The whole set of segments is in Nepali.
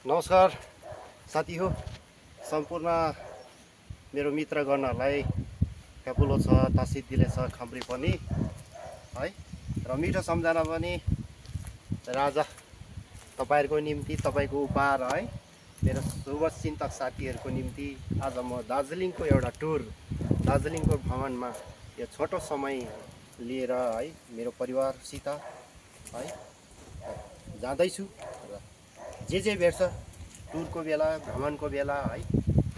नमस्कार साथी हो सम्पूर्ण मेरो मित्रगणहरूलाई क्यापुलो छ तासिदिले छ खम्री पनि है र मिठो सम्झना पनि र आज तपाईहरुको निम्ति तपाईको उपहार है मेरो शुभचिन्तक साथीहरुको निम्ति आज म दार्जिलिङको एउटा टुर दार्जिलिङको भ्रमणमा यो छोटो समय लिएर है मेरो परिवारसित है जाँदैछु र जे भेट्छ टुरको बेला भ्रमणको बेला है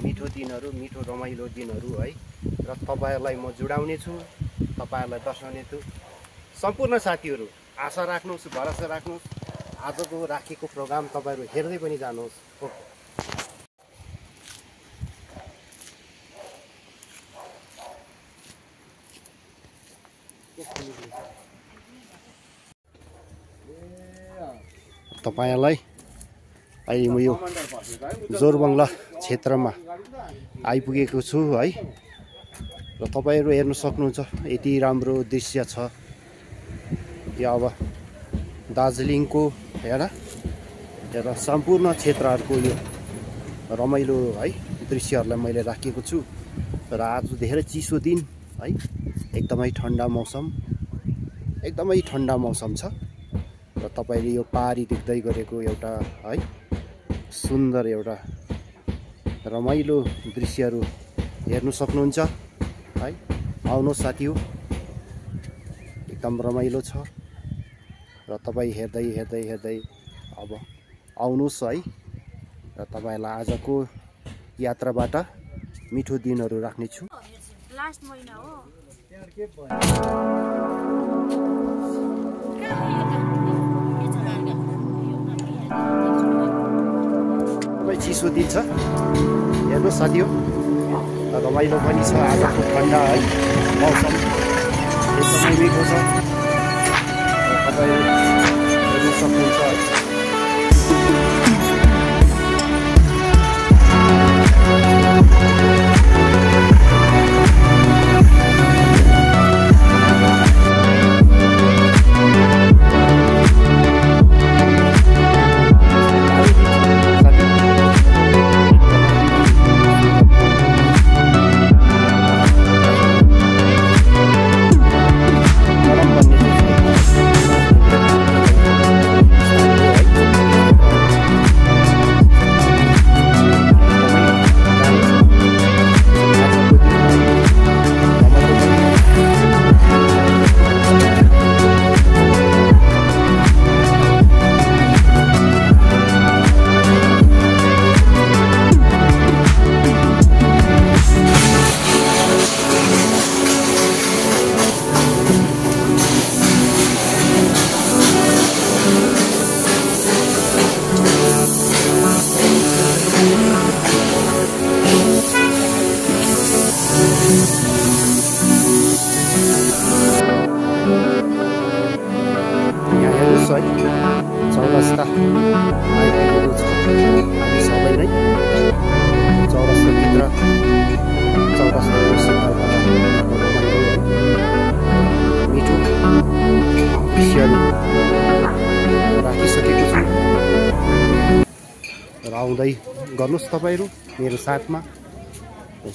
मिठो दिनहरु मिठो रमाइलो दिनहरु है र तपाईहरुलाई म जुडाउने छु तपाईहरुलाई दर्शाउने छु सम्पूर्ण साथीहरु आशा राख्नुस् भरोसा राख्नुस् आजको राखेको प्रोग्राम तपाईहरु हेर्दै पनि जानुहोस् तपाईहरुलाई अहिले म यो जोरबङ्गला क्षेत्रमा आइपुगेको छु है र तपाईहरु हेर्न सक्नुहुन्छ यति राम्रो दृश्य छ यो अब दार्जिलिङको हेर सम्पूर्ण क्षेत्रहरुको यो रमाइलो है दृश्यहरुलाई मैले राखेको छु र आज धेरै चिसो दिन है एकदमै ठन्डा मौसम छ र तपाईले यो पहाडी देख्दै गरेको एउटा है सुन्दर एउटा रमाइलो दृश्यहरु हेर्न सक्नुहुन्छ है आउनुहोस् साथी हो एकदम रमाइलो छ र तपाई हेर्दै अब आउनुहोस् है र तपाईलाई आजको यात्राबाट मिठो दिनहरु राख्ने छु लास्ट महिना हो चिसो दिन छ हेर्नुहोस् साथी हो रमाइलो पनि छ आजको ठन्डा है मौसम एकदमै मिठो छ तपाईहरु हेर्न सक्नुहुन्छ चौरस्ता आइपुगेको छ हामी सबै नै चौरस्ताभित्र चौरस्ताको सुन्दरता मिठो दृश्यहरु राखिसकेको छु र आउँदै गर्नुहोस् तपाईहरु मेरो साथमा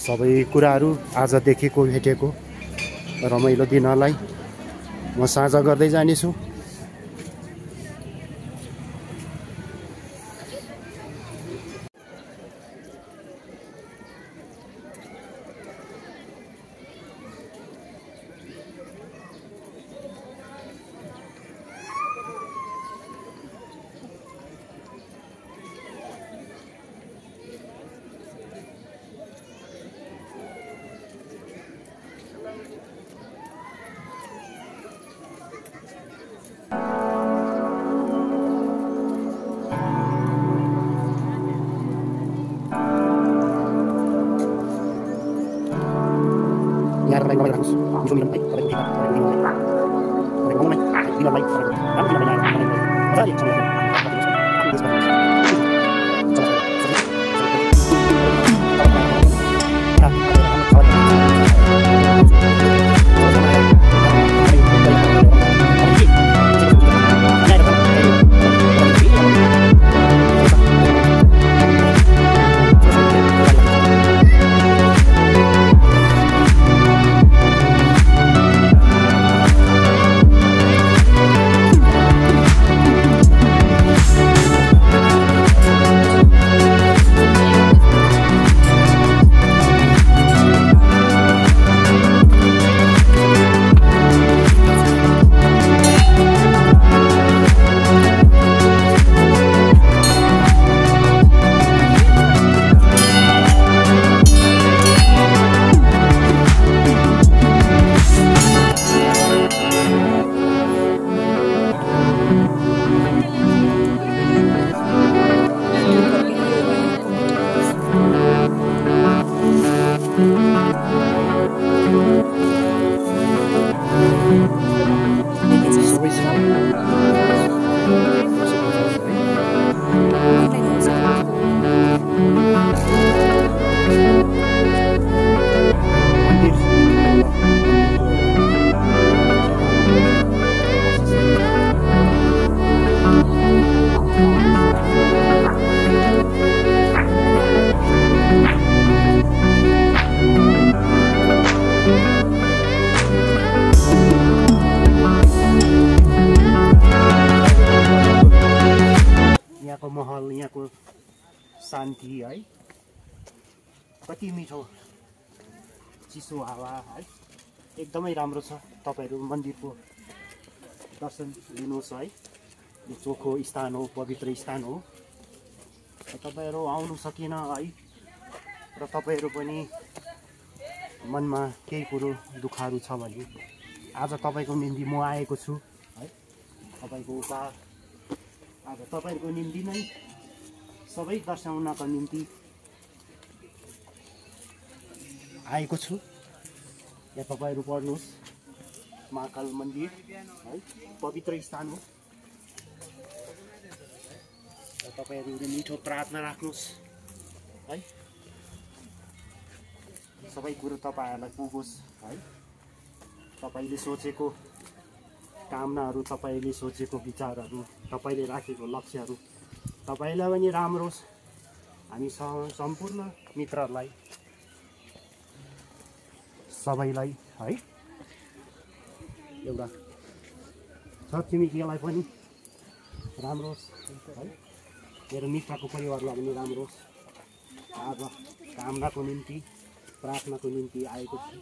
सबै कुराहरु आज देखेको भेटेको रमाइलो दिनलाई म साझा गर्दै जानेछु यहाँको शान्ति है, कति मिठो चिसो हावा है, एकदमै राम्रो छ। तपाईँहरू मन्दिरको दर्शन लिनुहोस् है। यो चोखो स्थान हो, पवित्र स्थान हो। तपाईँहरू आउनु सकिन है र तपाईँहरू पनि मनमा केही कुरो दुःखहरू छ भने आज तपाईँको निम्ति म आएको छु है। तपाईँको उपहार आज तपाईँहरूको निम्ति नै सबै दर्शाउनको निम्ति आएको छु। यहाँ तपाईँहरू पढ्नुहोस्, महाकाल मन्दिर है, पवित्र स्थान हो। तपाईँहरूले मिठो प्रार्थना राख्नुहोस् है, सबै कुरो तपाईँहरूलाई पुगोस् है। तपाईँले सोचेको कामनाहरू, तपाईँले सोचेको विचारहरू, तपाईँले राखेको लक्ष्यहरू तपाईँलाई पनि राम्रो होस्। हामी सम्पूर्ण मित्रहरूलाई सबैलाई है, एउटा छरछिमेकीलाई पनि राम्रो होस् है, मेरो मित्रको परिवारलाई पनि राम्रो होस्। आज कामनाको निम्ति, प्रार्थनाको निम्ति आएको छु।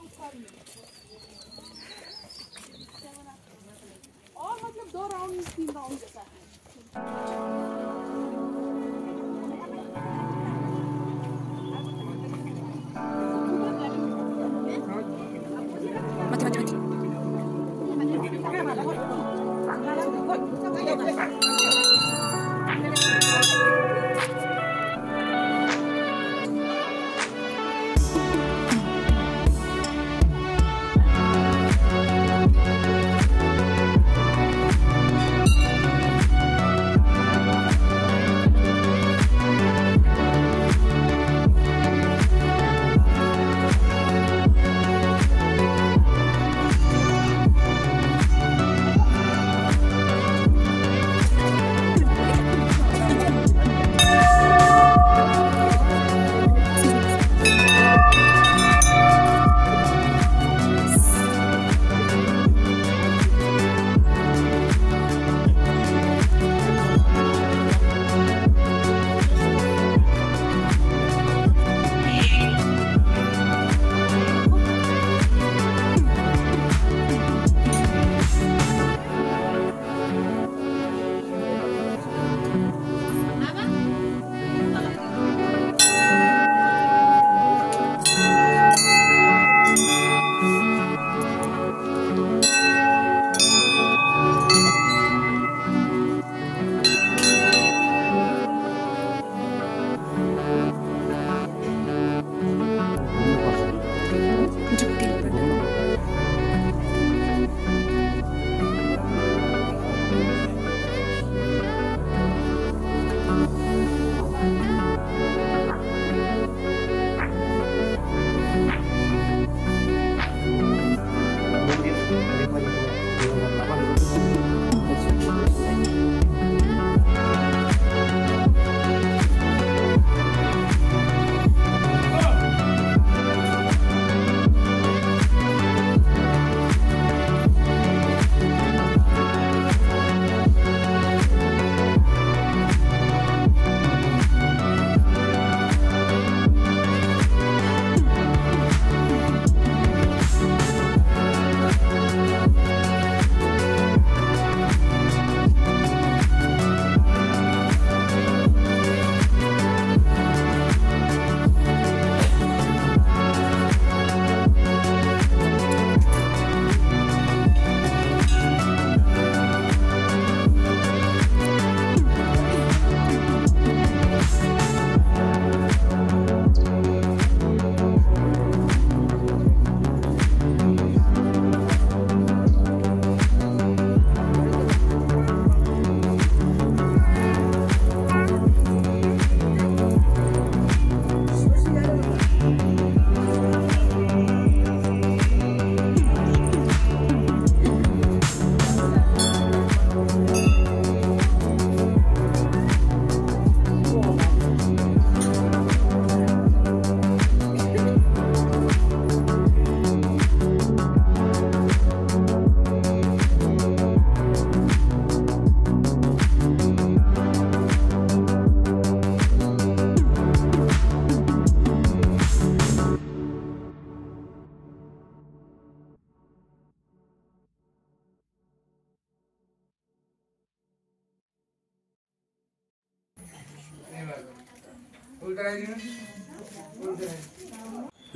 लो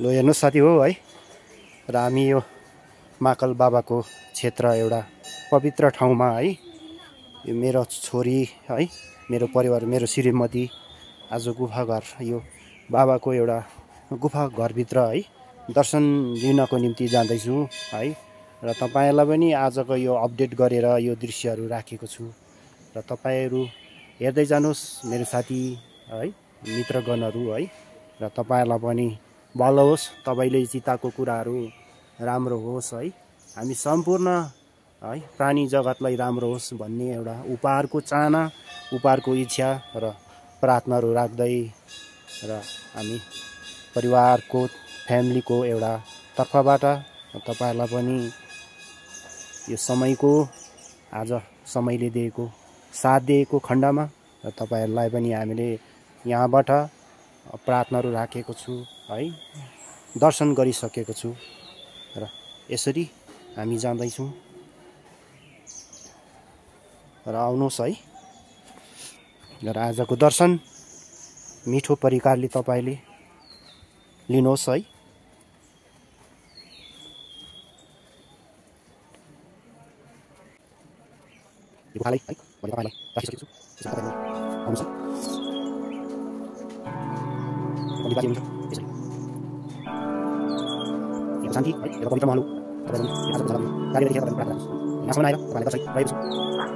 हेर्नुहोस् साथी हो है, र हामी यो महाकाल बाबाको क्षेत्र एउटा पवित्र ठाउँमा है, यो मेरो छोरी है, मेरो परिवार, मेरो श्रीमती आज गुफा घर, यो बाबाको एउटा गुफा घरभित्र है दर्शन लिनको निम्ति जाँदैछु है। र तपाईँहरूलाई पनि आजको यो अपडेट गरेर यो दृश्यहरू राखेको छु र तपाईँहरू हेर्दै जानुहोस् मेरो साथी है, मित्रगणहरू है, र तपाईँहरूलाई पनि भलो होस्, तपाईँले चिताएको कुराहरू राम्रो होस् है, हामी सम्पूर्ण है प्राणी जगतलाई राम्रो होस् भन्ने एउटा उपहारको चाहना, उपहारको इच्छा र प्रार्थनाहरू राख्दै र हामी परिवारको फ्यामिलीको एउटा तर्फबाट तपाईँहरूलाई पनि यो समयको आज समयले दिएको साथ दिएको खण्डमा र तपाईँहरूलाई पनि हामीले यहाँबाट प्रार्थनाहरू राखेको छु है, दर्शन गरिसकेको छु र यसरी हामी जाँदैछौँ र आउनुहोस् है, र आजको दर्शन मिठो परिकारले तपाईँले लिनुहोस् है। यो गुफालाई है मैले तपाईँलाई राखिसकेको छु, त्यसमा तपाईँले आउनुहोस् है, पण्डित बाजे हुनुहुन्छ त्यसरी एउटा शान्ति है, एउटा पवित्र महल हो। तपाईँहरू आजको जग्गामा कार्यदेखि प्रार्थना गर्नुहोस्। यहाँसम्म आएर तपाईँले दर्शन गरेको छु।